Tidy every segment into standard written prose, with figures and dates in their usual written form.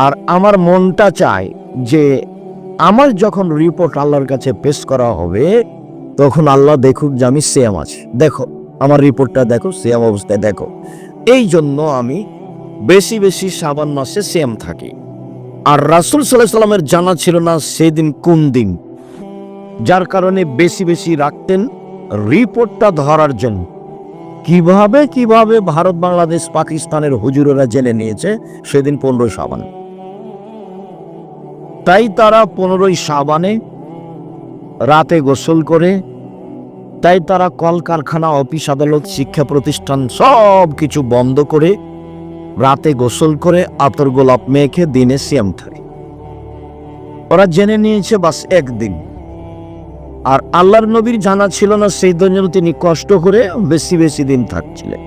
আর আমার মনটা চায় যে আমার যখন রিপোর্ট আল্লাহর কাছে পেশ করা হবে, তখন আল্লাহ দেখুক যে আমি সেম আছি, দেখো আমার রিপোর্টটা দেখো, সেম অবস্থায় দেখো। এই জন্য আমি বেশি বেশি শাবান মাসে সেম থাকি। আর রাসূল সাল্লাল্লাহু আলাইহি সাল্লামের জানা ছিল না সেদিন কোন দিন, যার কারণে বেশি বেশি রাখতেন রিপোর্টটা ধরার জন্য। কিভাবে কিভাবে ভারত, বাংলাদেশ, পাকিস্তানের হুজুরেরা জেনে নিয়েছে সেদিন 15 শাবান। তাই তারা 15 শাবানে রাতে গোসল করে, তাই তারা কলকারখানা, অফিস, আদালত, শিক্ষা প্রতিষ্ঠান সব কিছু বন্ধ করে রাতে গোসল করে আতর গোলাপ মেখে দিনে সিয়াম থাকে। ওরা জেনে নিয়েছে বাস একদিন। আর আল্লাহর নবীর জানা ছিল না, সেই জন্য তিনি কষ্ট করে বেশি বেশি দিন থাকছিলেন।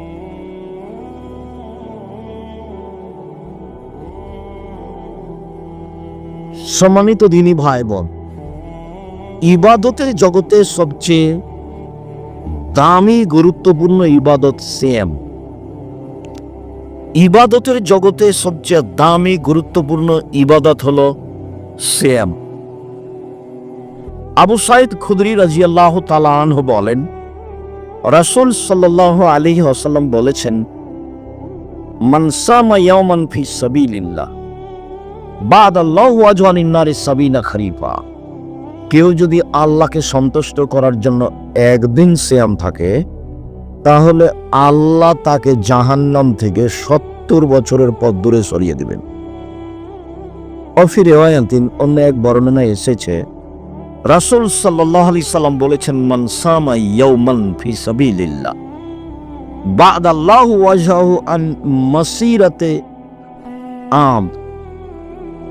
সম্মানিত দিনী ভাই বোন, ইবাদতের জগতে সবচেয়ে দামি গুরুত্বপূর্ণ ইবাদত সিয়াম। ইবাদতের জগতে সবচেয়ে দামি গুরুত্বপূর্ণ ইবাদত হলো সিয়াম। আবু সাঈদ খুদরি রাদিয়াল্লাহু তাআলা আনহু বলেন, রাসূল সাল্লাল্লাহু আলাইহি ওয়াসাল্লাম বলেছেন, মান সামা ইয়াওমান ফি সাবিলিল্লাহ বা'দাল্লাহু ওয়াজহু আনিন নারি সাবিনা খরিফা। কেউ যদি আল্লাহকে সন্তুষ্ট করার জন্য একদিন সিয়াম থাকে, তাহলে আল্লাহ তাকে জাহান্নাম থেকে 70 বছরের পথ দূরে সরিয়ে দিবেন। অফি রিওয়ায়াতিন, অন্য এক বর্ণনায় এসেছে, রাসূল সাল্লাল্লাহু আলাইহি সাল্লাম বলেছেন, মান সামা ইয়াওমান ফি সাবিলিল্লাহ বা'দাল্লাহু ওয়াজহু আন মাসিরাতে আম।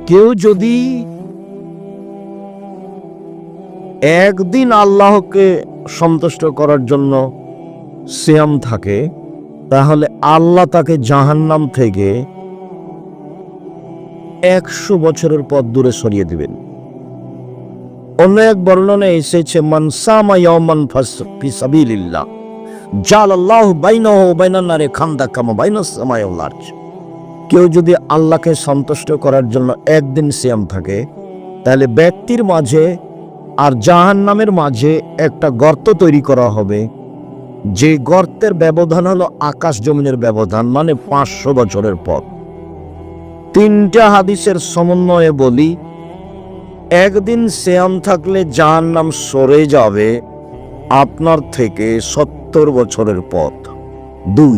কেউ যদি একদিন আল্লাহকে সন্তুষ্ট করার জন্য সিয়াম থাকে, তাহলে আল্লাহ তাকে জাহান্নাম থেকে 100 বছরের পথ দূরে সরিয়ে দিবেন। অন্য এক বর্ণনায় এসেছে, মান সামা ইয়াওমান ফি সাবিলিল্লাহ জাআলাল্লাহু বাইনাহু ওয়া বাইনান নারি খানদাক কামা বাইনাস সামাই ওয়াল আরজ। কেউ যদি আল্লাহকে সন্তুষ্ট করার জন্য একদিন সিয়াম থাকে, তাহলে ব্যক্তির মাঝে আর জাহান্নামের মাঝে একটা গর্ত তৈরি করা হবে, যে গর্তের ব্যবধান হলো আকাশ জমিনের ব্যবধান, মানে 500 বছরের পথ। 3টা হাদিসের সমন্বয়ে বলি, একদিন সিয়াম থাকলে জাহান্নাম সরে যাবে আপনার থেকে 70 বছরের পথ। 2,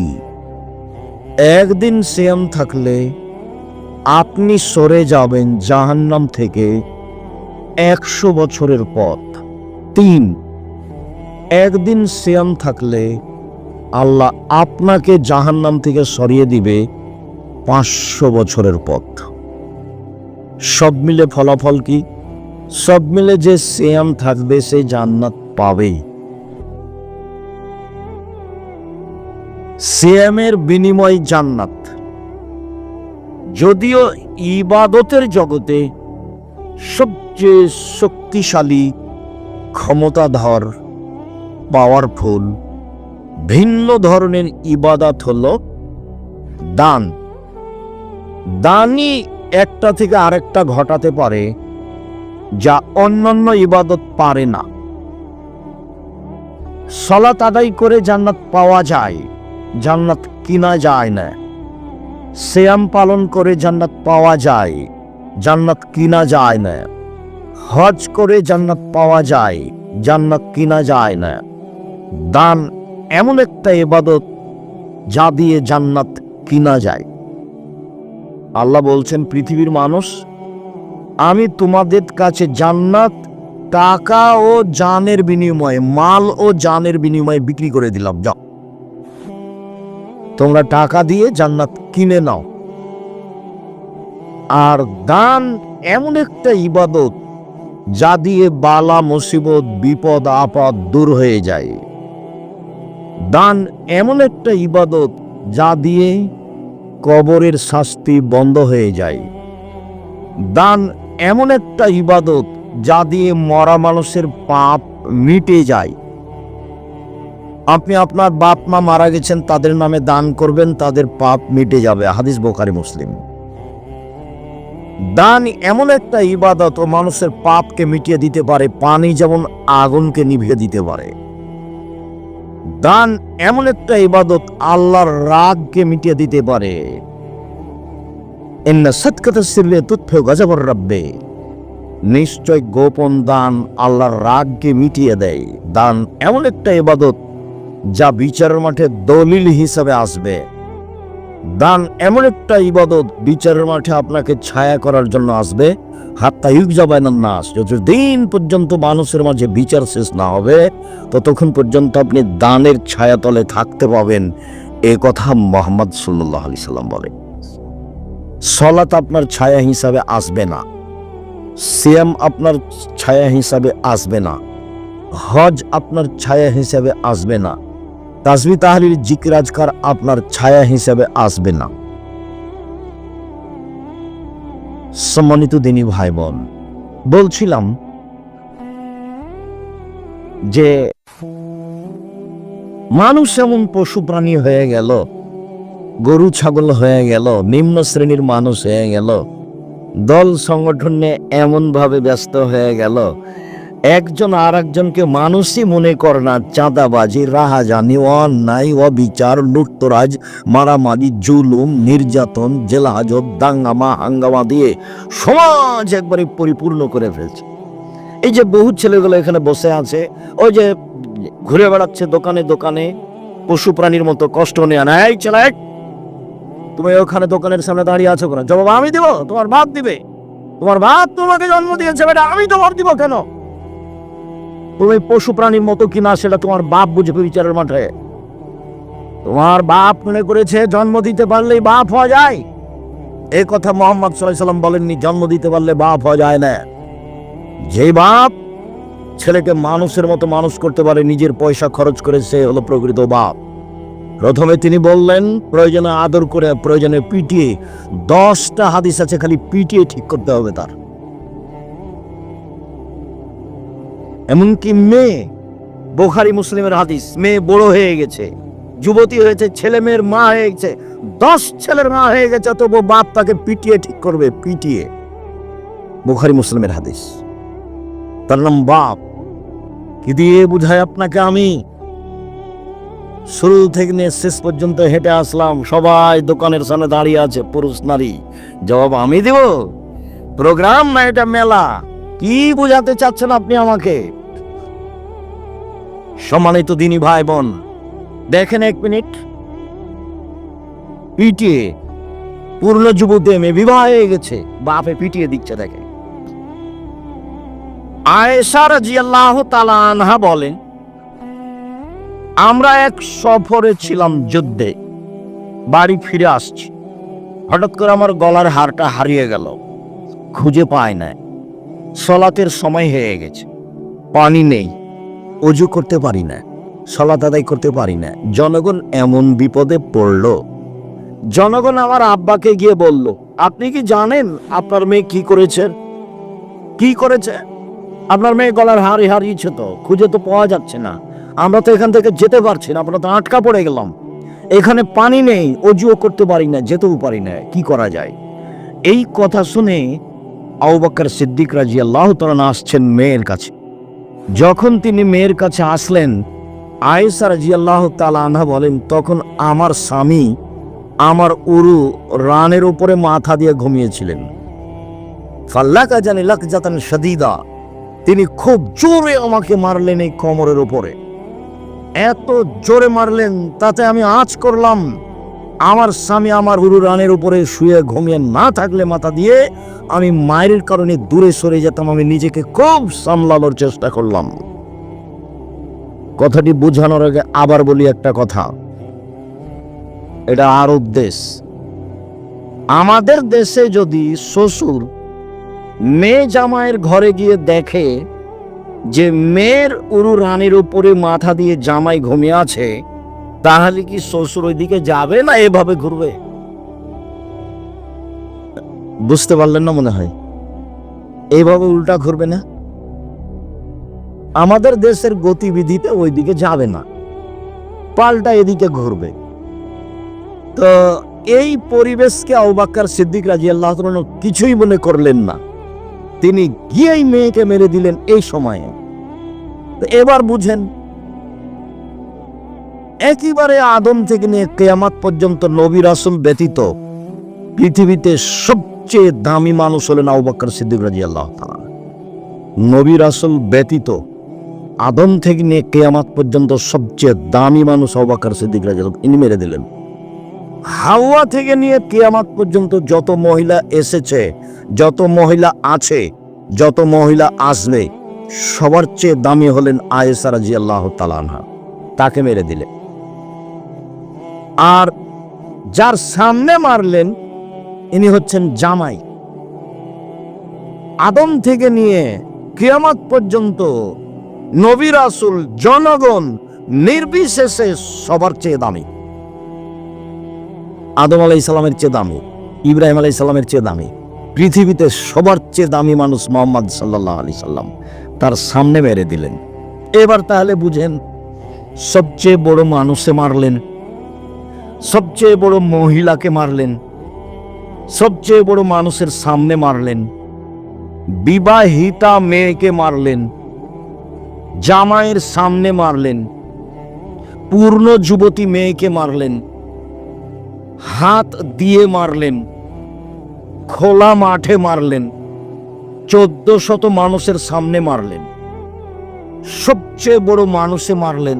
একদিন সিয়াম থাকলে আপনি সরে যাবেন জাহান্নাম থেকে 100 বছরের পথ। 3, একদিন সিয়াম থাকলে আল্লাহ আপনাকে জাহান্নাম থেকে সরিয়ে দিবে 500 বছরের পথ। সব মিলে ফলাফল কি? সব মিলে যে সিয়াম থাকবে সে জান্নাত পাবেই। সিয়ামের বিনিময় জান্নাত। যদিও ইবাদতের জগতে সবচেয়ে শক্তিশালী, ক্ষমতাধর, পাওয়ারফুল ভিন্ন ধরনের ইবাদত হলো দান। দানই একটা থেকে আরেকটা ঘটাতে পারে, যা অন্যান্য ইবাদত পারে না। সালাত আদায় করে জান্নাত পাওয়া যায়, জান্নাত কিনা যায় না। সিয়াম পালন করে জান্নাত পাওয়া যায়, জান্নাত কিনা যায় না। হজ করে জান্নাত পাওয়া যায়, জান্নাত কিনা যায় না। দান এমন একটা ইবাদত যা দিয়ে জান্নাত কিনা যায়। আল্লাহ বলছেন, পৃথিবীর মানুষ, আমি তোমাদের কাছে জান্নাত টাকা ও জানের বিনিময়ে, মাল ও জানের বিনিময়ে বিক্রি করে দিলাম। যাও, তোমরা টাকা দিয়ে জান্নাত কিনে নাও। আর দান এমন একটা ইবাদত যা দিয়ে বালা মুসিবত, বিপদ আপদ দূর হয়ে যায়। দান এমন একটা ইবাদত যা দিয়ে কবরের শাস্তি বন্ধ হয়ে যায়। দান এমন একটা ইবাদত যা দিয়ে মরা মানুষের পাপ মিটে যায়। আপনি আপনার বাপ মা মারা গেছেন, তাদের নামে দান করবেন, তাদের পাপ মিটে যাবে। হাদিস বুখারী মুসলিম। দান এমন একটা ইবাদত, ও মানুষের পাপকে মিটিয়ে দিতে পারে, পানি যেমন আগুনকে নিভিয়ে দিতে পারে। দান এমন একটা ইবাদত, আল্লাহর রাগকে মিটিয়ে দিতে পারে। ইন্না সাদকাতাস সিররি তুতফিউ গাযাবার রাব্বি, নিশ্চয় গোপন দান আল্লাহর রাগকে মিটিয়ে দেয়। দান এমন একটা ইবাদত যা বিচারের মাঠে দলিল হিসাবে আসবে। দান এমন একটা ইবাদত বিচারের মাঠে আপনাকে ছায়া করার জন্য আসবে। হাত্তা ইউকজা বাইনান নাস, যতদিন পর্যন্ত মানুষের মাঝে বিচার শেষ না হবে ততক্ষণ পর্যন্ত আপনি দানের ছায়াতলে থাকতে পাবেন। এ কথা মুহাম্মদ সাল্লাল্লাহু আলাইহি সাল্লাম বলে। সালাত আপনার ছায়া হিসাবে আসবে না, সিয়াম আপনার ছায়া হিসাবে আসবে না, হজ আপনার ছায়া হিসাবে আসবে না, তাসবিহ তাহলিল জিকির আজকার আপনার ছায়া হিসাবে আসবে না। সম্মানিত দিনী ভাই বোন, বলছিলাম যে মানুষ এমন পশু প্রাণী হয়ে গেল, গরু ছাগল হয়ে গেল, নিম্ন শ্রেণীর মানুষ হয়ে গেল, দল সংগঠন নিয়ে এমন ভাবে ব্যস্ত হয়ে গেল, একজন আর একজনকে মানুষই মনে করে না। চাঁদাবাজি, রাহাজানি, অন্যায়, অবিচার, লুটতরাজ, মারামারি, জুলুম, নির্যাতন, জেলহাজত, দাঙ্গামা হাঙ্গামা দিয়ে সমাজ একবারে পরিপূর্ণ করে ফেলছে। এই যে বহু ছেলেগুলো এখানে বসে আছে, ওই যে ঘুরে বেড়াচ্ছে দোকানে দোকানে পশু প্রাণীর মতো, কষ্ট নেয় না। এই ছেলে, তুমি ওখানে দোকানের সামনে দাঁড়িয়ে আছো কেন? জবাব আমি দিব? তোমার বাপ দিবে? তোমার বাপ তোমাকে জন্ম দিয়েছে বেটা, আমি তোমার দিব কেন? তুমি পশু প্রাণীর মতো কিনা সেটা তোমার বাপ বুঝবে বিচারের মাঠে। তোমার বাপ মনে করেছে জন্ম দিতে পারলেই বাপ হওয়া যায়। এই কথা মুহাম্মদ সাল্লাল্লাহু আলাইহি সাল্লাম বলেননি, জন্ম দিতে পারলে বাপ হওয়া যায় না। যে বাপ ছেলেকে মানুষের মতো মানুষ করতে পারে, নিজের পয়সা খরচ করে, সে হলো প্রকৃত বাপ। প্রথমে তিনি বললেন প্রয়োজনে আদর করে, প্রয়োজনে পিটিয়ে। 10টা হাদিস আছে খালি পিটিয়ে ঠিক করতে হবে তার। এমনকি মেয়ে, বুখারী মুসলিমের হাদিস, মেয়ে বড় হয়ে গেছে, যুবতী হয়েছে, ছেলে মেয়ের মা হয়ে গেছে, 10 ছেলের মা হয়ে গেছে, তবু বাপ তাকে পিটিয়ে ঠিক করবে, পিটিয়ে। বুখারী মুসলিমের হাদিস। তার নাম বাপ। কি দিয়ে বুঝাই আপনাকে আমি? শুরু থেকে নিয়ে শেষ পর্যন্ত হেঁটে আসলাম, সবাই দোকানের সামনে দাঁড়িয়ে আছে, পুরুষ নারী। জবাব আমি দেব? প্রোগ্রাম না এটা মেলা। কি বোঝাতে চাচ্ছেন আপনি আমাকে? সম্মানিত দিনী ভাই বোন, দেখেন 1 মিনিট, পিটিয়ে পূর্ণ যুবতী মেয়ে বিবাহ হয়ে গেছে, বাপে পিটিয়ে দিচ্ছে। দেখে আয়েশা রাদিয়াল্লাহু তাআলা আনহা বলেন, আমরা এক সফরে ছিলাম, যুদ্ধে, বাড়ি ফিরে আসছি, হঠাৎ করে আমার গলার হারটা হারিয়ে গেল, খুঁজে পাই না। সালাতের সময় হয়ে গেছে, পানি নেই, ওযু করতে পারি না, সালাত আদায় করতে পারি না। জনগণ এমন বিপদে পড়ল, জনগণ আমার আব্বাকে গিয়ে বলল, আপনি কি জানেন আপনার মেয়ে কি করেছে? কি করেছে? আপনার মেয়ে গলার হাড়ি হারিয়েছে, তো খুঁজে তো পাওয়া যাচ্ছে না, আমরা তো এখান থেকে যেতে পারছি না, আমরা তো আটকা পড়ে গেলাম, এখানে পানি নেই, ওযুও করতে পারি না, যেতেও পারি না, কি করা যায়? এই কথা শুনে আবু বকর সিদ্দিক রাদিয়াল্লাহু তাআলা আসছেন মেয়ের কাছে। যখন তিনি মেয়ের কাছে আসলেন, আয়েশা রাদিয়াল্লাহু তাআলা আনহা বলেন, তখন আমার স্বামী আমার উরু রানের উপরে মাথা দিয়ে ঘুমিয়েছিলেন। ফাল্লাকা জানি লাকজাতান শাদীদা, তিনি খুব জোরে আমাকে মারলেন এই কোমরের উপরে, এত জোরে মারলেন তাতে আমি আঁচ করলাম। আমার স্বামী আমার উরু রানের উপরে শুয়ে ঘুমিয়ে না থাকলে মাথা দিয়ে আমি মায়ের কারণে দূরে সরে যেতাম, আমি নিজেকে খুব সামলানোর চেষ্টা করলাম। কথাটি বোঝানোর আগে আবার বলি একটা কথা, এটা আরব দেশ। আমাদের দেশে যদি শ্বশুর মেয়ে জামাইয়ের ঘরে গিয়ে দেখে যে মেয়ের উরু রানের উপরে মাথা দিয়ে জামাই ঘুমিয়ে আছে, তাহলে কি শ্বশুর ওইদিকে যাবে না এভাবে ঘুরবে? বুঝতে পারলেন না মনে হয়? এইভাবে উল্টা ঘুরবে না? আমাদের দেশের গতিবিধিতে ওইদিকে যাবে না। পাল্টা এদিকে ঘুরবে। তো এই পরিবেশকে আবু বকর সিদ্দিক রাদিয়াল্লাহু তাআলা কিছুই মনে করলেন না, তিনি গিয়েই মেয়েকে মেরে দিলেন এই সময়ে। তো এবার বুঝেন, একেবারে আদম থেকে নিয়ে কিয়ামত পর্যন্ত নবী রাসূল ব্যতীত পৃথিবীতে সবচেয়ে দামি মানুষ হলেন আবু বকর সিদ্দিক রাদিয়াল্লাহু তাআলা। নবী রাসূল ব্যতীত আদম থেকে নিয়ে কিয়ামত পর্যন্ত সবচেয়ে দামি মানুষ আবু বকর সিদ্দিক রাদিয়াল্লাহু তাআলা, ইনি মেরে দিলেন। হাওয়া থেকে নিয়ে কিয়ামত পর্যন্ত যত মহিলা এসেছে, যত মহিলা আছে, যত মহিলা আসবে, সবার চেয়ে দামি হলেন আয়েশা রাদিয়াল্লাহু তাআলা আনহা, তাকে মেরে দিলেন। আর যার সামনে মারলেন ইনি হচ্ছেন জামাই। আদম থেকে নিয়ে কিয়ামত পর্যন্ত নবী রাসূল জনগণ নির্বিশেষে সবার চেয়ে দামি। আদম আলাইহিস সালামের চেয়ে দামি, ইব্রাহিম আলাইহিস সালামের চেয়ে দামি, পৃথিবীতে সবার চেয়ে দামি মানুষ মুহাম্মদ সাল্লাল্লাহু আলাইহি সাল্লাম, তার সামনে মেরে দিলেন। এবার তাহলে বুঝেন, সবচেয়ে বড় মানুষে মারলেন, সবচেয়ে বড় মহিলাকে মারলেন, সবচেয়ে বড় মানুষের সামনে মারলেন, বিবাহিতা মেয়েকে মারলেন, জামাইয়ের সামনে মারলেন, পূর্ণ যুবতী মেয়েকে মারলেন, হাত দিয়ে মারলেন, খোলা মাঠে মারলেন, 1400 মানুষের সামনে মারলেন, সবচেয়ে বড় মানুষে মারলেন,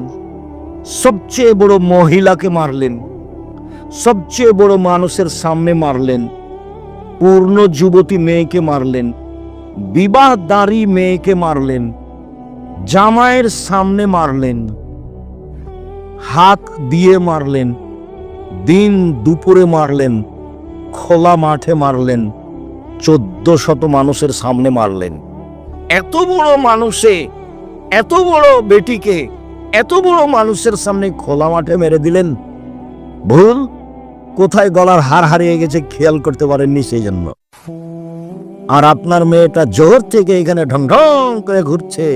সবচেয়ে বড় মহিলাকে মারলেন, সবচেয়ে বড় মানুষের সামনে মারলেন, পূর্ণ যুবতী মেয়েকে মারলেন, বিবাহদারী মেয়েকে মারলেন, জামাইয়ের সামনে মারলেন, হাত দিয়ে মারলেন, দিন দুপুরে মারলেন, খোলা মাঠে মারলেন, 1400 মানুষের সামনে মারলেন। এত বড় মানুষে, এত বড় বেটিকে এত বড় মানুষের সামনে খোলা মাঠে মেরে দিলেন। ভুল কোথায় গলার হার হারিয়ে গেছে খেয়াল করতে পারেননি, সেই জন্য। আর আপনার মেয়েটা জোর থেকে এখানে ঢং ঢং করে ঘুরছে,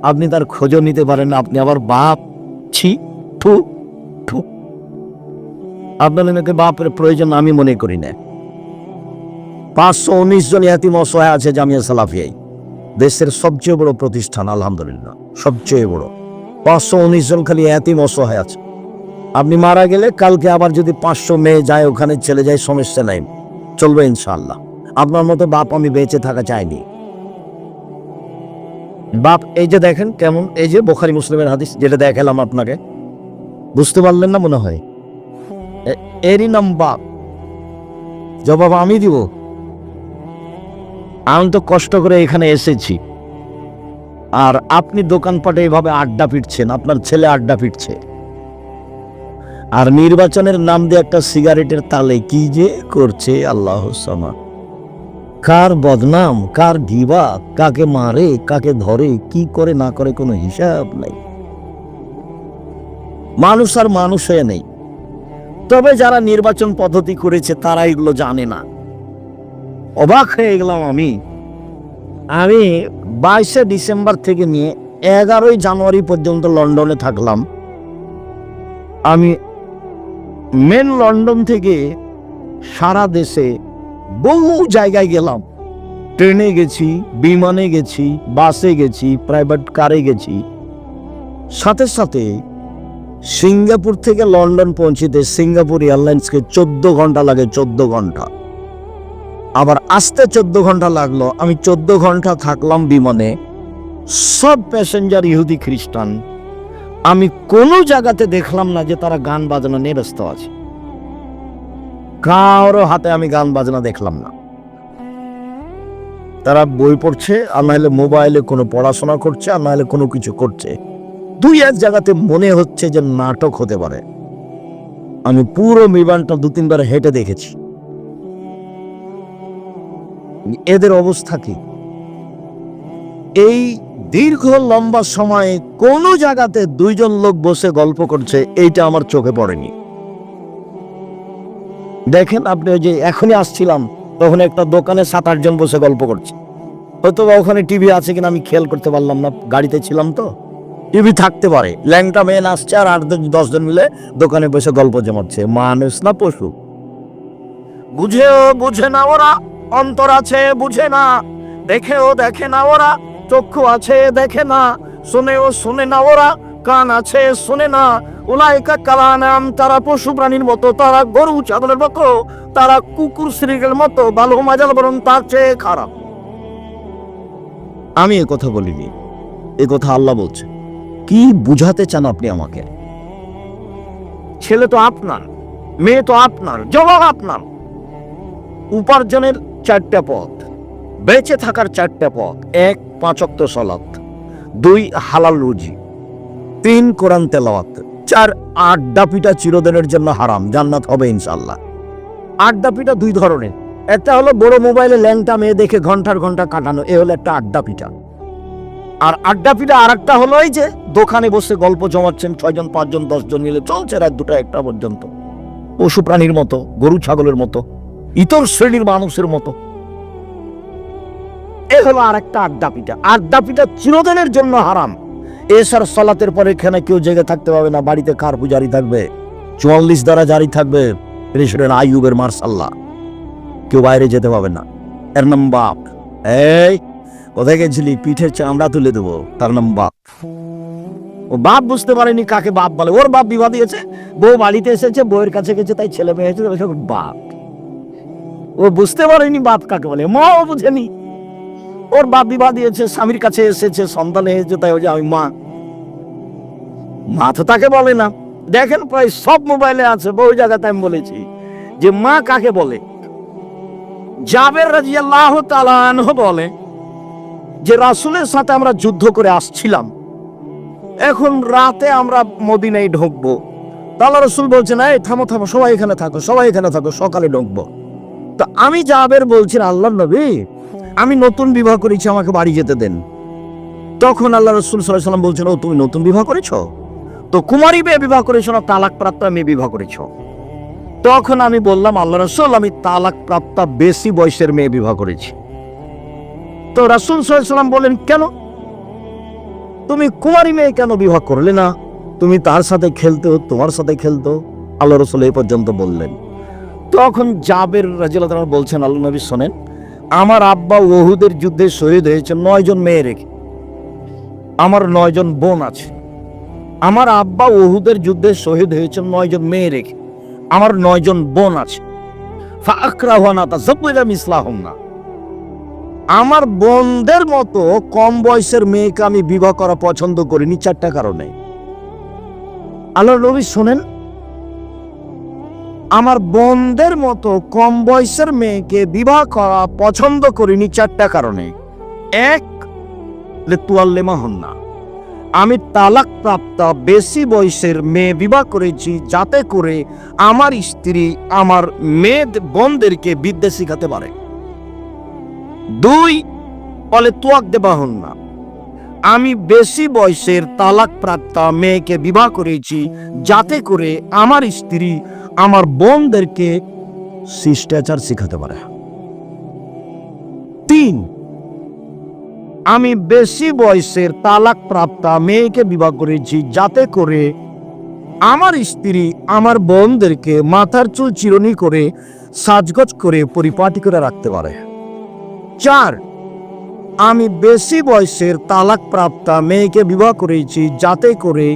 আপনি তার খোঁজও নিতে পারেন না, আপনি আবার বাপ, ছি, ঠু ঠু। আপনার মেয়েকে বাপের প্রয়োজন আমি মনে করি না। 519 জন ইয়াতীম অসহায় আছে জামিয়া সালাফিয়ায়, দেশের সবচেয়ে বড় প্রতিষ্ঠান, আলহামদুলিল্লাহ সবচেয়ে বড়। 519 জন খালি ইয়াতীম অসহায় আছে। আপনি মারা গেলে কালকে আবার যদি 500 মেয়ে যায় ওখানে চলে যায়, সমস্যা নাই, চলবে ইনশাআল্লাহ। আপনার মতো বাপ আমি বেঁচে থাকা চাইনি। বাপ এই যে দেখেন কেমন, এই যে বুখারী মুসলিমের হাদিস যেটা দেখালাম আপনাকে, বুঝতে পারলেন না মনে হয়? এরই নাম বাপ। জবাব আমি দিব? আমি তো কষ্ট করে এখানে এসেছি, আর আপনি দোকানপাটে এইভাবে আড্ডা পিটছেন, আপনার ছেলে আড্ডা পিটছে, আর নির্বাচনের নাম দিয়ে একটা সিগারেটের তালে কি যে করছে আল্লাহ সামাদ। কার বদনাম, কার গিবা, কাকে মারে, কাকে ধরে, কি করে না করে কোনো হিসাব নাই। মানুষ আর মানুষ হয়ে নেই। তবে যারা নির্বাচন পদ্ধতি করেছে তারা এগুলো জানে না। অবাক হয়ে গেলাম আমি 22শে ডিসেম্বর থেকে নিয়ে 11ই জানুয়ারি পর্যন্ত লন্ডনে থাকলাম। আমি মেন লন্ডন থেকে সারা দেশে বহু জায়গায় গেলাম, ট্রেনে গেছি, বিমানে গেছি, বাসে গেছি, প্রাইভেট কারে গেছি। সাথে সাথে সিঙ্গাপুর থেকে লন্ডন পৌঁছিতে সিঙ্গাপুর এয়ারলাইন্সকে 14 ঘন্টা লাগে, 14 ঘন্টা। আবার আসতে 14 ঘন্টা লাগলো। আমি 14 ঘন্টা থাকলাম বিমানে। সব প্যাসেঞ্জার ইহুদি খ্রিস্টান। আমি কোনো জায়গাতে দেখলাম না যে তারা গান বাজনা নিয়ে ব্যস্ত আছে। কারো হাতে আমি গান বাজনা দেখলাম না। তারা বই পড়ছে, আর নাহলে মোবাইলে কোনো পড়াশোনা করছে, আর নাহলে কোনো কিছু করছে। 2-1 জায়গাতে মনে হচ্ছে যে নাটক হতে পারে। আমি পুরো বিমানটা 2-3 বার হেঁটে দেখেছি। এদের অবস্থা কি? এই দীর্ঘ লম্বা সময়ে কোনো জায়গাতে 2 জন লোক বসে গল্প করছে, এইটা আমার চোখে পড়েনি। দেখেন আপনি, ওই যে এখনই আসছিলাম তখন একটা দোকানে 7-8 জন বসে গল্প করছে। হয়তো ওখানে টিভি আছে কিনা আমি খেয়াল করতে পারলাম না, গাড়িতে ছিলাম তো। টিভি থাকতে পারে, ল্যাংটা মেয়ে নাচছে আর 8-10 জন মিলে দোকানে বসে গল্প জমাচ্ছে। মানুষ না পশু? বুঝেও বুঝে না ওরা, অন্তর আছে বুঝে না, দেখেও দেখে না ওরা, চক্ষু আছে দেখে না, শুনেও শুনে না ওরা, কান আছে শুনে না। উলাইকা কালানাম, তারা পশু প্রাণীর মতো, তারা গরু ছাগলের মতো, তারা কুকুর শ্রীগের মতো, ভালো মাজাল বরং তার চেয়ে খারাপ। আমি এ কথা বলিনি, এ কথা আল্লাহ বলছে। কি বুঝাতে চান আপনি আমাকে? ছেলে তো আপনার, মেয়ে তো আপনার, জবাব আপনার। উপার্জনের 4টা পথ, বেঁচে থাকার 4টা পথ: 1 5 ওয়াক্ত সালাত, 2 হালাল রুজি, 3 কোরআন তেলাওয়াত, 4 আড্ডা পিটা চিরদিনের জন্য হারাম, জান্নাত হবে ইনশাআল্লাহ। আড্ডা পিটা 2 ধরনের, একটা হলো বড় মোবাইলে ল্যাংটা মেয়ে দেখে ঘন্টার ঘন্টা কাটানো, এ হলো একটা আড্ডা পিটা। আর আড্ডা পিটা আর একটা হলো এই যে দোকানে বসে গল্প জমাচ্ছেন 6 জন 5 জন 10 জন মিলে, চলছে রাত 2টা 1টা পর্যন্ত, পশু প্রাণীর মতো, গরু ছাগলের মতো, ইতর শ্রেণীর মানুষের মতো। এ হলো আর একটা আড্ডা পিটা। আড্ডা পিটা চিরদিনের জন্য হারাম। এসার সালাতের পরে এখানে কেউ জেগে থাকতে পারবে না, বাড়িতে কারফিউ জারি থাকবে, 44 দ্বারা জারি থাকবে, প্রেসিডেন্ট আইয়ুবের মার্শাল্লাহ, কেউ বাইরে যেতে পারবে না। এর নাম বাপ। এই কোথায় গেছিলি, পিঠের চামড়া তুলে দেবো, তার নাম বাপ। ও বাপ বুঝতে পারেনি কাকে বাপ বলে। ওর বাপ বিবাহ দিয়েছে, বউ বাড়িতে এসেছে, বউয়ের কাছে গেছে, তাই ছেলে মেয়ে হয়েছে, বাপ। ও বুঝতে পারেনি বাপ কাকে বলে, মাও বুঝেনি। ওর বাপ বিবাহ দিয়েছে, স্বামীর কাছে এসেছে, সন্তান হয়েছে, তাই আমি মা। মা তো তাকে বলে না। দেখেন প্রায় সব মোবাইলে আছে, বহু জায়গাতে আমি বলেছি যে মা কাকে বলে। জাবের রাদিয়াল্লাহু তাআলা আনহু বলে যে রাসূলের সাথে আমরা যুদ্ধ করে আসছিলাম, এখন রাতে আমরা মদিনায় ঢুকবো। আল্লাহ রাসূল বলছেন, এই থামো থামো, সবাই এখানে থাকো, সবাই এখানে থাকো, সকালে ঢুকবো। তো আমি জাবের বলছি, আল্লাহর নবী, আমি নতুন বিবাহ করেছি, আমাকে বাড়ি যেতে দেন। তখন আল্লাহ রাসূল সাল্লাল্লাহু আলাইহি ওয়াসাল্লাম বলছেন, ও তুমি নতুন বিবাহ করেছো? তো কুমারী মেয়ে বিবাহ করেছো না তালাক প্রাপ্ত মেয়ে বিবাহ করেছো? তখন আমি বললাম, আল্লাহ রাসূল, আমি তালাক প্রাপ্ত বেশি বয়সের মেয়ে বিবাহ করেছি। তো রাসূল সাল্লাল্লাহু আলাইহি ওয়াসাল্লাম বলেন, কেন তুমি কুমারী মেয়ে কেন বিবাহ করলে না? তুমি তার সাথে খেলতো, তোমার সাথে খেলতো। আল্লাহ রাসূল এই পর্যন্ত বললেন। তখন জাবের রাদিয়াল্লাহু তাআলা বলছেন, আল্লাহ নবী শোনেন, আমার আব্বা উহুদের যুদ্ধে শহীদ হয়েছে 9 জন মেয়ে রেখে, আমার 9 জন বোন আছে। আমার আব্বা উহুদের যুদ্ধে শহীদ হয়েছে 9 জন মেয়ে রেখে, আমার 9 জন বোন আছে। ফাআকরাহু আন আতাযাওয়াজা মিসলাহুন্না, আমার বোনদের মতো কম বয়সের মেয়েকে আমি বিবাহ করা পছন্দ করিনি 4টা কারণে। আল্লাহর নবী শোনেন, আমার বোনদের মতো কম বয়সের মেয়েকে বিবাহ করা পছন্দ করিনি 4টা কারণে। 1 লিতুয়াল্লিমাহুন্না, আমি তালাক প্রাপ্ত বেশি বয়সের মেয়ে বিবাহ করেছি যাতে করে আমার স্ত্রী আমার মেয়ে বোনদেরকে বিদ্যা শিখাতে পারে। 2 বলে তুয়াক দেবাহুন্না, আমি বেশি বয়সের তালাক প্রাপ্ত মেয়েকে বিবাহ করেছি যাতে করে আমার স্ত্রী আমার বোনদেরকে শিষ্টাচার শিখাতে পারে। 3 আমি বেশি বয়সের তালাক প্রাপ্ত মেয়েকে বিবাহ করেছি যাতে করে আমার স্ত্রী আমার বোনদেরকে মাথার চুল চিরুনি করে সাজগোজ করে পরিপাটি করে রাখতে পারে। 4 আমি বেশি বয়সের তালাক প্রাপ্ত মেয়েকে বিবাহ করেছি যাতে করে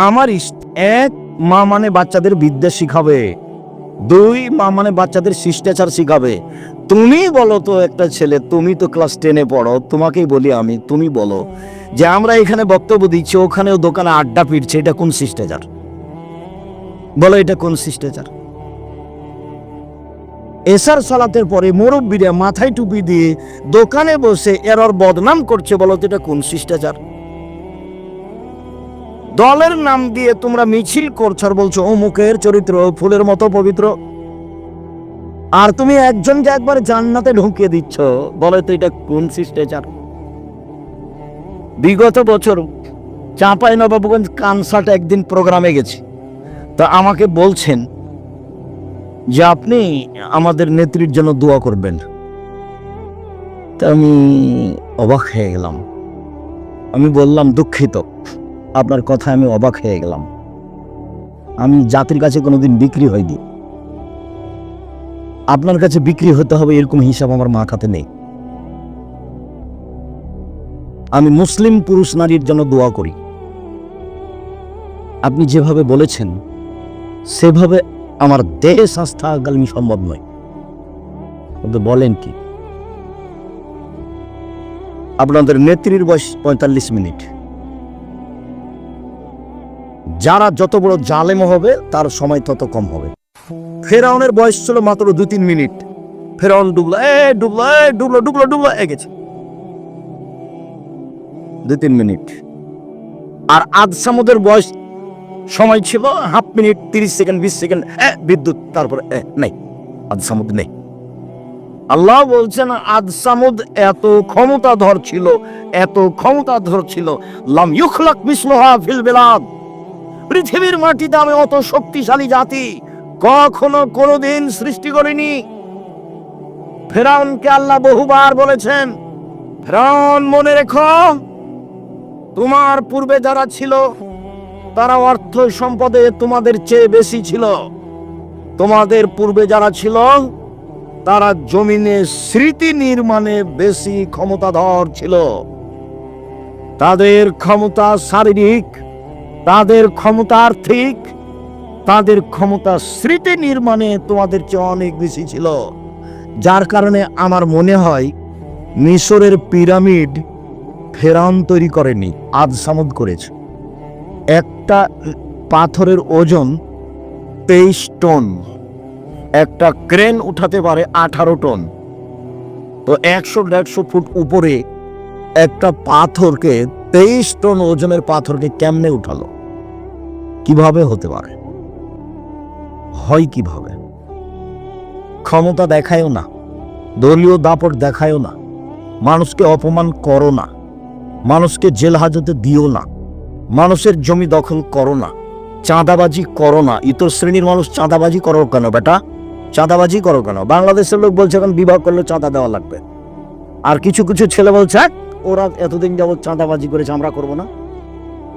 আমার 1 মা মানে বাচ্চাদের বিদ্যা শিখাবে, 2 মা মানে বাচ্চাদের শিষ্টাচার শিখাবে। তুমি বলো তো, একটা ছেলে, তুমি তো ক্লাস 10-এ পড়ো, তোমাকেই বলি আমি, তুমি বলো যে আমরা এখানে বক্তব্য দিচ্ছি, ওখানেও দোকানে আড্ডা পিটছে, এটা কোন শিষ্টাচার? বলো, এটা কোন শিষ্টাচার? এশার সালাতের পরে মুরব্বীরা মাথায় টুপি দিয়ে দোকানে বসে এরর বদনাম করছে, বলো তো এটা কোন শিষ্টাচার? দলের নাম দিয়ে তোমরা মিছিল করছো আর বলছো অমুকের চরিত্র ফুলের মতো পবিত্র, আর তুমি একজনকে একবার জান্নাতে ঢুকিয়ে দিচ্ছ, বলে তো এটা কোন শিষ্টাচার? বিগত বছর চাঁপাইনবাবগঞ্জ কনসার্ট একদিন প্রোগ্রামে গেছি, তা আমাকে বলছেন যে আপনি আমাদের নেত্রীর জন্য দোয়া করবেন। তা আমি অবাক হয়ে গেলাম। আমি বললাম, দুঃখিত, আপনার কথায় আমি অবাক হয়ে গেলাম। আমি জাতির কাছে কোনোদিন বিক্রি হয়নি। আপনার কাছে বিক্রি হতে হবে এরকম হিসাব আমার মাথাতে নেই। আমি মুসলিম পুরুষ নারীর জন্য দোয়া করি। আপনি যেভাবে বলেছেন সেভাবে আমার দেহে স্বাস্থ্য আগামী সম্ভব নয়। কিন্তু বলেন কি, আপনাদের নেত্রীর বয়স 45 মিনিট। যারা যত বড় জালেম হবে তার সময় তত কম হবে। ফেরাউনের বয়স ছিল মাত্র 2-3 মিনিট। ফেরাউন ডুবলো, ডুবলো ডুবলো ডুবলো গেছে 2-3 মিনিট। আর আদ সামুদের বয়স সময় ছিল হাফ মিনিট, 30 সেকেন্ড, 20 সেকেন্ড, বিদ্যুৎ, তারপরে নেই, আদ সামুদ নেই। আল্লাহ বলছেন আদ সামুদ এত ক্ষমতাধর ছিল, এত ক্ষমতাধর ছিল, লাম ইউখলাক মিসলুহা ফিল বিলাদ, পৃথিবীর মাটিতে আমি অত শক্তিশালী জাতি কখনো কোনোদিন সৃষ্টি করিনি। ফেরাউনকে আল্লাহ বহুবার বলেছেন, ফেরাউন মনে রেখো, তোমার পূর্বে যারা ছিল তারা অর্থ সম্পদে তোমাদের চেয়ে বেশি ছিল। তোমাদের পূর্বে যারা ছিল তারা জমিনে স্মৃতি নির্মাণে বেশি ক্ষমতাধর ছিল। তাদের ক্ষমতা শারীরিক, তাদের ক্ষমতা আর্থিক, তাদের ক্ষমতা স্মৃতি নির্মাণে তোমাদের চেয়ে অনেক বেশি ছিল। যার কারণে আমার মনে হয় মিশরের পিরামিড ফেরাউন তৈরি করেনি, আদ সামুদ করেছে। একটা পাথরের ওজন 23 টন, একটা ক্রেন উঠাতে পারে 18 টন। তো 100-150 ফুট উপরে একটা পাথরকে, 23 টন ওজনের পাথরকে কেমনে উঠালো? কিভাবে হতে পারে? হয় কিভাবে? ক্ষমতা দেখায়ও না, দলীয় দাপট দেখায়ও না, মানুষকে অপমান করো না, মানুষকে জেল হাজতে দিও না, মানুষের জমি দখল করো না, চাঁদাবাজি করো না। ইতর শ্রেণীর মানুষ চাঁদাবাজি করো কেন বেটা? চাঁদাবাজি করো কেন? বাংলাদেশের লোক বলছে এখন বিবাহ করলে চাঁদা দেওয়া লাগবে। আর কিছু কিছু ছেলে বলছে ওরা এতদিন যাবত চাঁদাবাজি করেছে, আমরা করবো না।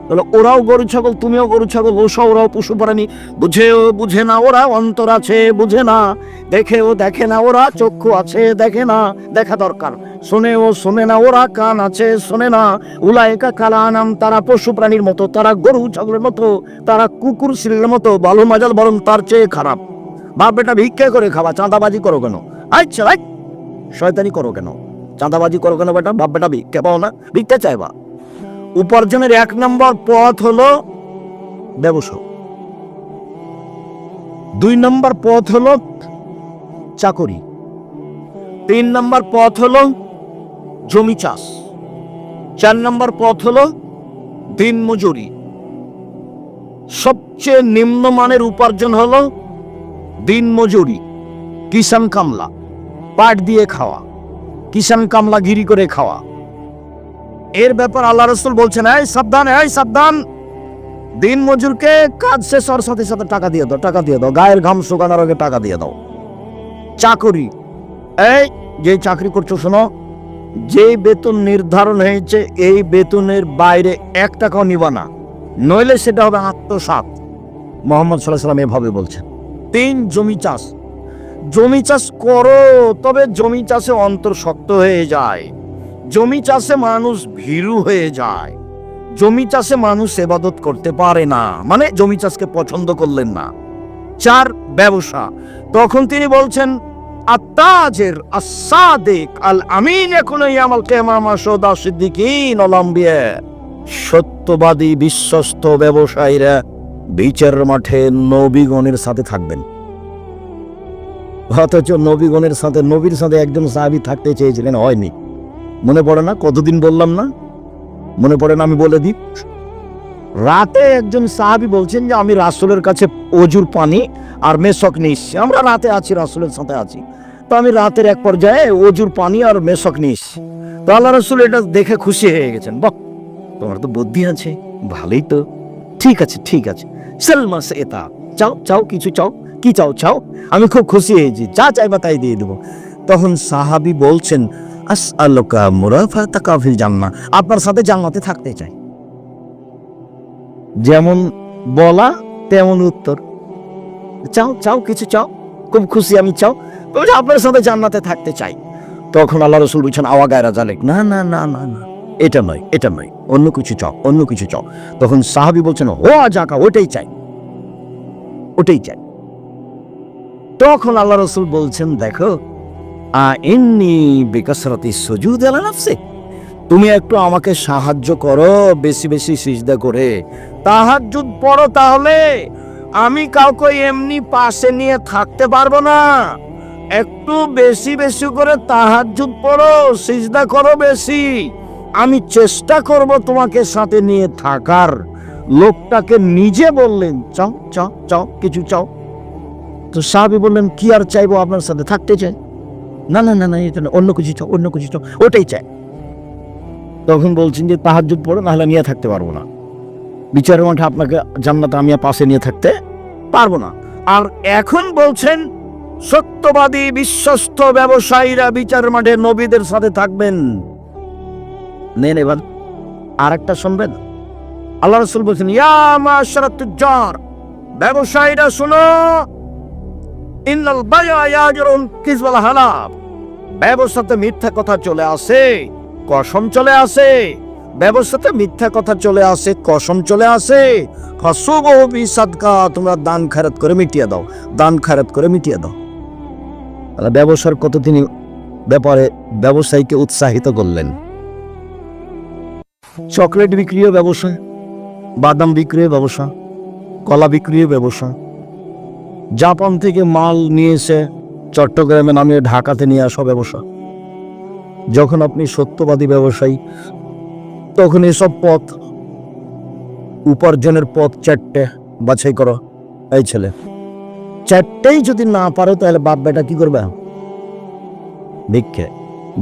তাহলে ওরাও গরু ছাগল, তুমিও গরু ছাগল, ওরাও পশু প্রাণী। বুঝেও বুঝে না ওরা, অন্তর আছে বুঝে না, দেখেও দেখে না ওরা, চক্ষু আছে দেখে না, দেখা দরকার। শোনেও শোনে না ওরা, কান আছে শোনে না। উলায়েকা কাল আনাম, তারা পশু প্রাণীর মতো, তারা গরু ছাগলের মতো, তারা কুকুর শিলের মতো, ভালো মাজাল বরং তার চেয়ে খারাপ। বাপ বেটা ভিক্ষা করে খাওয়া, চাঁদাবাজি করো কেন? আচ্ছা শয়তানি করো কেন? চাঁদাবাজি করো কেন বেটা? বাপ বেটা ভিক্ষা পাও না, ভিক্ষা চাইবা? উপার্জনের 1 নম্বর পথ হলো ব্যবসা, 2 নম্বর পথ হলো চাকরি, 3 নম্বর পথ হলো জমি চাষ, 4 নম্বর পথ হলো দিন মজুরি। সবচেয়ে নিম্নমানের উপার্জন হলো দিন মজুরি, কিষান কামলা, পাট দিয়ে খাওয়া, কিষান কামলা গিরি করে খাওয়া। এর ব্যাপার আল্লাহ রাসূল বলছেন, এই সাবধান, এই সাবধান, দিন মজুরকে কাজ শেষ হওয়ার সাথে সাথে টাকা দিয়ে দাও, টাকা দিয়ে দাও, গায়ের ঘাম শুকানোর আগে টাকা দিয়ে দাও। চাকরি, এই যে চাকরি করছো শোনো, যে বেতন নির্ধারণ হয়েছে এই বেতনের বাইরে 1 টাকাও নিবা না, নইলে সেটা হবে আত্মসাৎ। মুহাম্মদ সাল্লাল্লাহু আলাইহি ওয়াসাল্লাম এভাবে বলছেন। 3 জমি চাষ, জমি চাষ করো, তবে জমি চাষে অন্তর শক্ত হয়ে যায়, জমি চাষে মানুষ ভীরু হয়ে যায়, জমি চাষে মানুষ ইবাদত করতে পারে না, মানে জমি চাষকে পছন্দ করলেন না। 4 ব্যবসা। তখন তিনি বলছেন আত্তাজির আস-সাদিক আল আমিন ইয়াকুনু ইয়ামাল কিয়ামা শুহাদা সিদ্দিকিন ওয়াল আম্বিয়া, সত্যবাদী বিশ্বস্ত ব্যবসায়ীরা বিচারের মাঠে নবীগণের সাথে থাকবেন। অথচ নবীগণের সাথে, নবীর সাথে একজন সাহাবী থাকতে চেয়েছিলেন, হয়নি। মনে পড়ে না? কতদিন বললাম না? মনে পড়ে না? আমি বলে দিই। রাতে একজন সাহাবী বলছেন যে আমি রাসূলের কাছে অজুর পানি আর মেশক নিয়েছি, আমরা রাতে আছি, রাসূলের সাথে আছি, তো আমি রাতের এক পর্যায়ে অজুর পানি আর মেশক নিয়েছি। তো আল্লাহ রাসূল এটা দেখে খুশি হয়ে গেছেন, বাহ তোমার তো বুদ্ধি আছে, ভালোই তো, ঠিক আছে ঠিক আছে, সালমা সে এটা চাও, চাও কিছু চাও, কি চাও চাও, আমি খুব খুশি হয়েছি, যা চাইবা তাই দিয়ে দেবো। তখন সাহাবী বলছেন আসআলুকা মুরাফাতাকা ফিল জান্নাহ, আপনার সাথে জান্নাতে থাকতে চাই। যেমন বলা তেমন উত্তর। চাও চাও কিছু চাও, খুব খুশি আমি, চাও বলছে আপনার সাথে জান্নাতে থাকতে চাই। তখন আল্লাহ রসুল বলছেন আওয়া গায়রা জালেক, না না না না না, এটা নয় এটা নয়, অন্য কিছু চাও অন্য কিছু চাও। তখন সাহাবী বলছেন ও জাকা, ওটাই চাই ওটাই চাই। তখন আল্লাহ রসুল বলছেন দেখো ইন্নী বিকাসরাতি সুজুদ আলা নাফসি, তুমি একটু আমাকে সাহায্য করো বেশি বেশি সিজদা করে, তাহাজ্জুদ পড়ো, তাহলে আমি কাউকে এমনি পাশে নিয়ে থাকতে পারবো না। একটু বেশি বেশি করে তাহাজ্জুদ পড়ো, সিজদা করো বেশি, আমি চেষ্টা করব তোমাকে সাথে নিয়ে থাকার। লোকটাকে নিজে বললেন চাও চাও চাও কিছু চাও। তো সাহাবী বললেন কি আর চাইবো, আপনার সাথে থাকতে চাই। না না না না, এটা না, অন্য কিছু চাও অন্য কিছু চাও, ওটাই চাই। তখন বলছেন যে তাহাজ্জুদ পড়ো, নাহলে নিয়ে থাকতে পারবো না, বিচারের মাঠে আপনাকে জান্নাতে আমি পাশে নিয়ে থাকতে পারবো না। আর এখন বলছেন সত্যবাদী বিশ্বস্ত ব্যবসায়ীরা বিচারের মাঠে নবীদের সাথে থাকবেন। নেন এবার আর একটা শুনবেন। আল্লাহ রাসূল বলছেন ইয়া মাশারাত তুজ্জার, ব্যবসায়ীরা শুনো, ইন্নাল বাইআ ইয়াজরুন কিযবাল হালাব, ব্যবসাতে মিথ্যা কথা চলে আসে, কসম চলে আসে, ব্যবসাতে মিথ্যা কথা চলে আসে, কসম চলে আসে। ফাসুবহু বিসাদকা, তোমরা দান খয়রাত করে মিটিয়ে দাও, দান খয়রাত করে মিটিয়ে দাও। ব্যবসার কত তিনি ব্যাপারে ব্যবসায়ীকে উৎসাহিত করলেন। চকলেট বিক্রিও ব্যবসা, বাদাম বিক্রিও ব্যবসা, কলা বিক্রিও ব্যবসা। জাপান থেকে মাল নিয়ে এসে চট্টগ্রামে নামিয়ে ঢাকাতে নিয়ে আসা ব্যবসা। যখন আপনি সত্যবাদী ব্যবসায়ী, তখন এসব পথ, উপার্জনের পথ চারটে বাছাই করো। এই ছেলে চারটেই যদি না পারো তাহলে বাপ বেটা কি করবে? ভিক্ষে।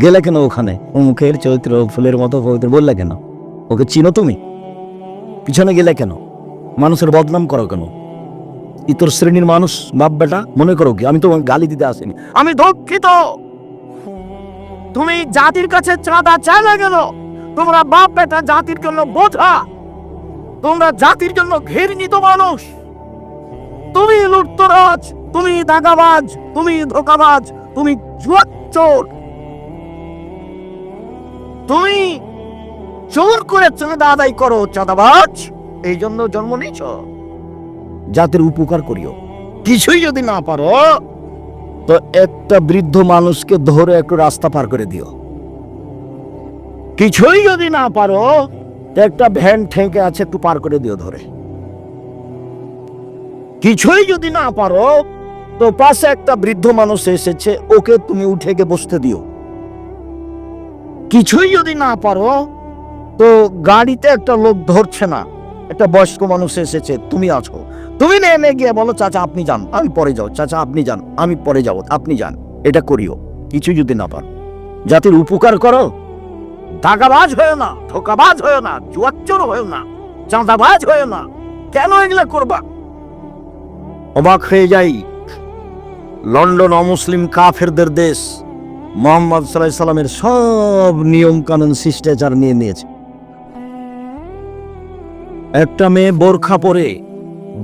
গেলে কেন ওখানে? ও মুখের চরিত্র ফুলের মতো পবিত্র বললে কেন? ওকে চিনো তুমি? পিছনে গেলে কেন? মানুষের বদনাম করো কেন? ইতর শ্রেণীর মানুষ বাপ বেটা মনে করো কি? আমি তো গালি দিতে আসিনি, আমি দুঃখিত। তুমি জাতির কাছে চাঁদা চাইলে গেল, তোমরা বাপ বেটা জাতির জন্য বোঝা, তোমরা জাতির জন্য ঘৃণিত মানুষ। তুমি লুটতরাজ, তুমি দাগাবাজ, তুমি ধোকাবাজ, তুমি জুয়াচোর, তুমি চোর করে চাঁদা আদায় করো, চাঁদাবাজ। এই জন্য জন্ম নিয়েছ। জাতির উপকার করিও। কিছুই যদি না পারো তো একটা বৃদ্ধ মানুষকে ধরে একটু রাস্তা পার করে দিও। কিছুই যদি না পারো তো একটা ভ্যান ঠেকে আছে একটু পার করে দিও ধরে। কিছুই যদি না পারো তো পাশে একটা বৃদ্ধ মানুষ এসেছে, ওকে তুমি উঠে গিয়ে বসতে দিও। কিছুই যদি না পারো তো গাড়িতে একটা লোক ধরছে না, একটা বয়স্ক মানুষ এসেছে, তুমি আছো, তুমি নেমে গিয়ে বলো চাচা আপনি যান, আমি পরে যাও, চাচা আপনি যান, আমি পরে যাব, আপনি যান। এটা করিও। কিছু যদি না পারো, জাতির উপকার করো। দাগাবাজ হয়েও না, ধোকাবাজ হয়েও না, জুয়াচোর হয়েও না, চাঁদাবাজ হয়েও না। কেন এগুলা করবা? অবাক হয়ে যাই, লন্ডন অমুসলিম কাফেরদের দেশ, মুহাম্মদ সাল্লাল্লাহু আলাইহি সাল্লামের সব নিয়ম কানুন শিষ্টাচার নিয়ে নিয়েছে। একটা মেয়ে বোরখা পরে,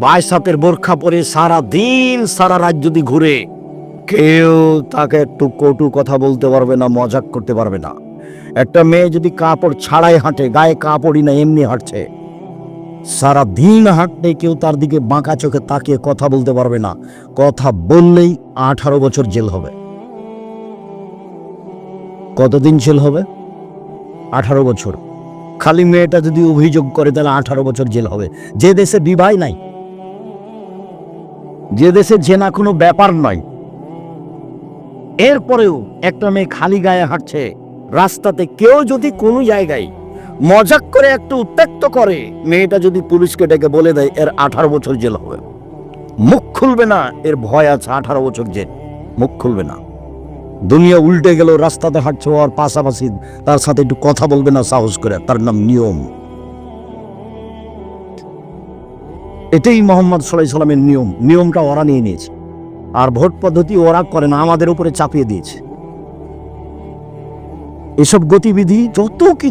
22 হাতের বোরখা পরে সারা দিন সারা রাত যদি ঘুরে, কেউ তাকে একটু কটু কথা বলতে পারবে না, মজাক করতে পারবে না। একটা মেয়ে যদি কাপড় ছাড়াই হাঁটে, গায়ে কাপড়ই না এমনি হাঁটছে, সারা দিন হাঁটলে কেউ তার দিকে বাঁকা চোখে তাকিয়ে কথা বলতে পারবে না। কথা বললেই 18 বছর জেল হবে। কতদিন জেল হবে? 18 বছর। খালি মেয়েটা যদি অভিযোগ করে তাহলে 18 বছর জেল হবে। যে দেশে বিবাহ নাই, যে দেশে জেনা কোনো ব্যাপার নয়, এরপরেও একটা মেয়ে খালি গায়ে হাঁটছে রাস্তাতে, কেউ যদি কোনো জায়গায় মজাক করে একটু উত্ত্যক্ত করে, মেয়েটা যদি পুলিশকে ডেকে বলে দেয় এর 18 বছর জেল হবে, মুখ খুলবে না, এর ভয় আছে 18 বছর জেল, মুখ খুলবে না। দুনিয়া উল্টে গেল, রাস্তাতে হাঁটছে ওর পাশাপাশি তার সাথে একটু কথা বলবে না সাহস করে, তার নাম নিয়ম। এটাই মুহাম্মদ সাল্লাল্লাহু আলাইহি সাল্লামের নিয়ম। নিয়মটা ওরা নিয়ে নিয়েছে, আর ভোট পদ্ধতি ওরা করে না, আমাদের উপরে চাপিয়ে দিয়েছে। এসব গতিবিধি যত কি